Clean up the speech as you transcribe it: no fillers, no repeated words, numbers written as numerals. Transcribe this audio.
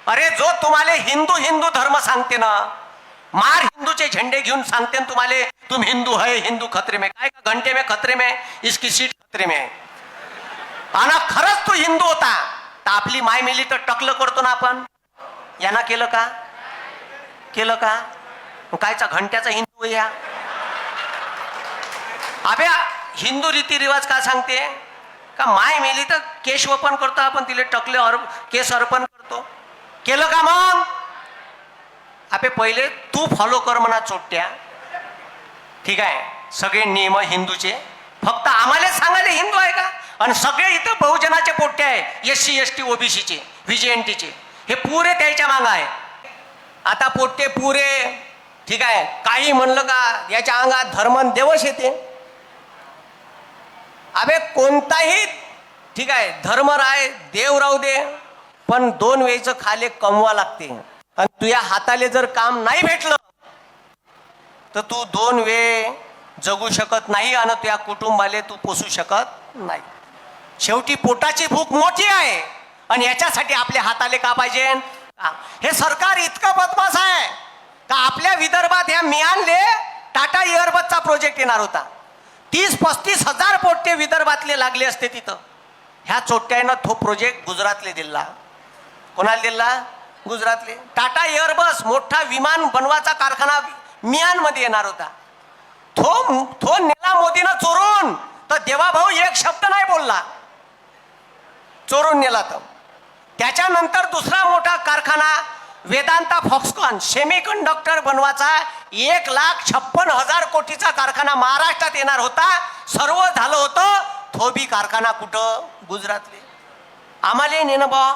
अरे जो तुम्हाला हिंदू हिंदू धर्म सांगते ना, मार हिंदूचे झंडे घेऊन सांगते ना तुम्हाला, तुम हिंदू है, हिंदू खतरे में, काय का घंटे में खतरे में, इसकी सीट खतरे में. आणि खरंच तू हिंदू होता तर आपली माय मेली तर टकलं करतो ना आपण. यांना केलं का? केलं का? कायचा घंट्याचा हिंदू या. अबे हिंदू रीतिरिवाज का सांगते का माय मेली तर केश वपन करतो आपण, तिले टकले केस अर्पण करतो. केलं का मग? अबे पहिले तू फॉलो कर म्हणा चोट्या. ठीक आहे, सगळे नियम हिंदूचे, फक्त आम्हाला सांगायला हिंदू आहे का? आणि सगळे इथं बहुजनाचे पोट्टे आहे, SC ST OBCचे, VJNTचे, हे पुरे त्याच्या मागं आहे. आता पोट्टे पुरे, ठीक आहे, काही म्हणलं का याच्या अंगात धर्म देवश येते. अबे कोणताही, ठीक आहे, धर्म राय देव राहू दे, पण 2 वेळचं खाले कमवा लागते. आणि तुझ्या हाताले जर काम नाही भेटलं तर तू 2 वेळ जगू शकत नाही आणि तुझ्या कुटुंबाले तू पोसू शकत नाही. शेवटी पोटाची भूक मोठी आहे आणि याच्यासाठी आपल्या हाताले का पाहिजे? हे सरकार इतकं बदमाश आहे का आपल्या विदर्भात ह्या मियानले टाटा एअरबसचा प्रोजेक्ट येणार होता. 30-35 हजार पोट्टे विदर्भातले लागले असते तिथं. ह्या चोट्ट्यानं तो प्रोजेक्ट गुजरातले दिला. कोणाला दिला? गुजरातले. टाटा एअरबस मोठा विमान बनवाचा कारखाना मियानमध्ये येणार होता. तो नेला मोदीनं चोरून, तर देवाभाऊ एक शब्द नाही बोलला. चोरून नेला. तर त्याच्यानंतर दुसरा मोठा कारखाना वेदांता फॉक्सकॉन सेमी कंडक्टर बनवाचा 1,56,000 कोटीचा कारखाना महाराष्ट्रात येणार होता. सर्व झालं होतं, तो बी कारखाना कुठं? गुजरातले. आम्हाला नेणं बा